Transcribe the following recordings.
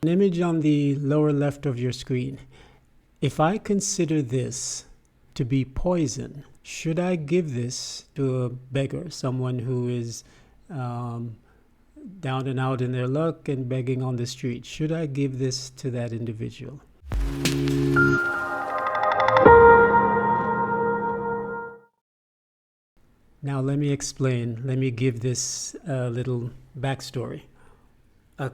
An image on the lower left of your screen. If I consider this to be poison, should I give this to a beggar, someone who is down and out in their luck and begging on the street? Should I give this to that individual? Now let me explain. Let me give this little backstory. A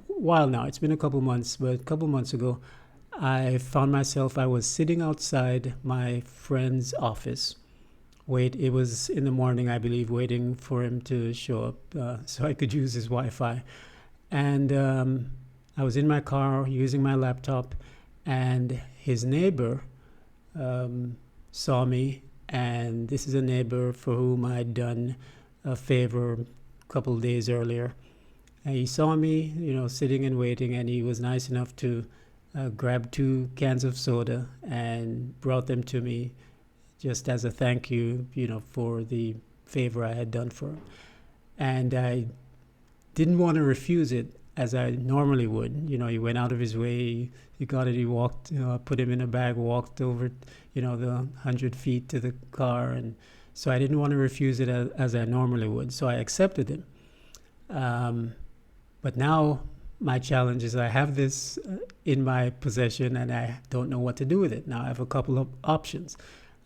while now, it's been a couple months, but a couple months ago, I found myself, I was sitting outside my friend's office. It was in the morning, I believe, waiting for him to show up so I could use his Wi-Fi. And I was in my car using my laptop, and his neighbor saw me. And this is a neighbor for whom I'd done a favor a couple of days earlier. And he saw me, sitting and waiting, and he was nice enough to grab 2 cans of soda and brought them to me just as a thank you, for the favor I had done for him. And I didn't want to refuse it as I normally would. He went out of his way, he got it, he walked, put him in a bag, walked over, the 100 feet to the car. And so I didn't want to refuse it as I normally would. So I accepted him. But now my challenge is I have this in my possession and I don't know what to do with it. Now I have a couple of options.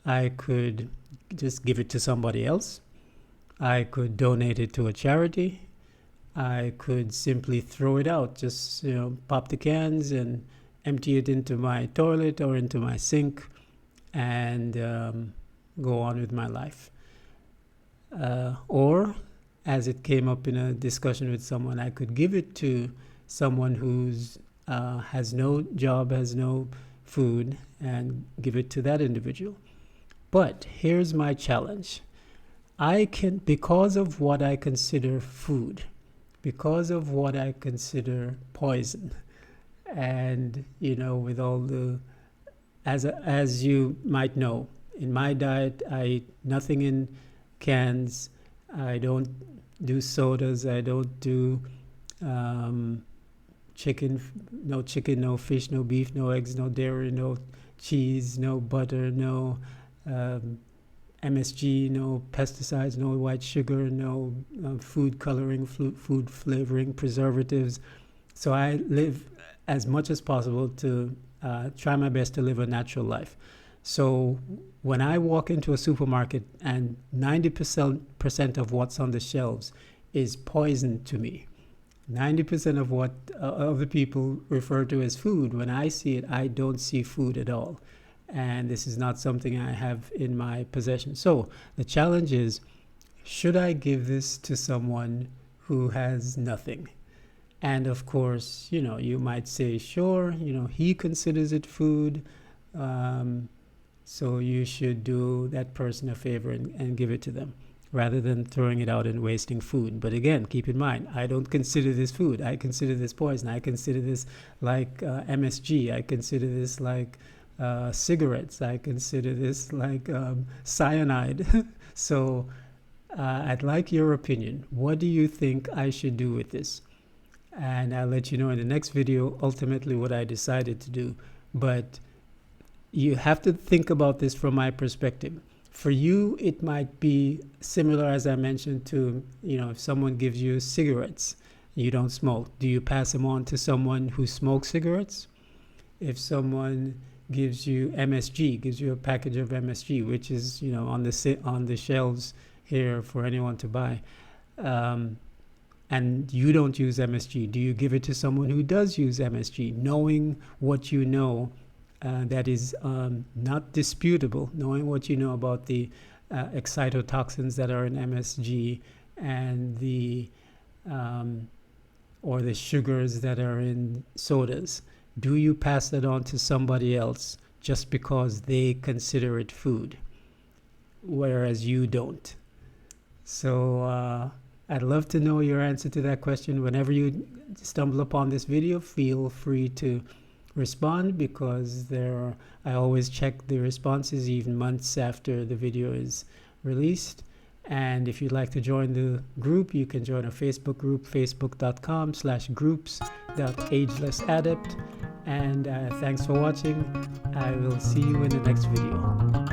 I could just give it to somebody else. I could donate it to a charity. I could simply throw it out, just pop the cans and empty it into my toilet or into my sink and go on with my life. Or, as it came up in a discussion with someone, I could give it to someone who's has no job, has no food, and give it to that individual. But here's my challenge. Because of what I consider food, because of what I consider poison, and with all the, as you might know, in my diet I eat nothing in cans. I don't do sodas. I don't do chicken, no fish, no beef, no eggs, no dairy, no cheese, no butter, no MSG, no pesticides, no white sugar, no food coloring, food flavoring, preservatives. So I live as much as possible to try my best to live a natural life. So when I walk into a supermarket and 90% of what's on the shelves is poison to me, 90% of what other people refer to as food, when I see it, I don't see food at all. And this is not something I have in my possession. So the challenge is, should I give this to someone who has nothing? And of course, you might say, sure, he considers it food. So you should do that person a favor and give it to them rather than throwing it out and wasting food. But again, keep in mind, I don't consider this food. I consider this poison. I consider this like MSG. I consider this like cigarettes. I consider this like cyanide. So I'd like your opinion. What do you think I should do with this? And I'll let you know in the next video ultimately what I decided to do. But you have to think about this from my perspective. For you, it might be similar, as I mentioned, to, if someone gives you cigarettes, you don't smoke. Do you pass them on to someone who smokes cigarettes? If someone gives you MSG, gives you a package of MSG, which is, on the shelves here for anyone to buy, and you don't use MSG, do you give it to someone who does use MSG, knowing what you know? That is not disputable, knowing what you know about the excitotoxins that are in MSG and the or the sugars that are in sodas. Do you pass that on to somebody else just because they consider it food, whereas you don't? So I'd love to know your answer to that question. Whenever you stumble upon this video, feel free to respond, because I always check the responses even months after the video is released. And if you'd like to join the group, you can join our Facebook group, facebook.com/groups.agelessadept. And thanks for watching. I will see you in the next video.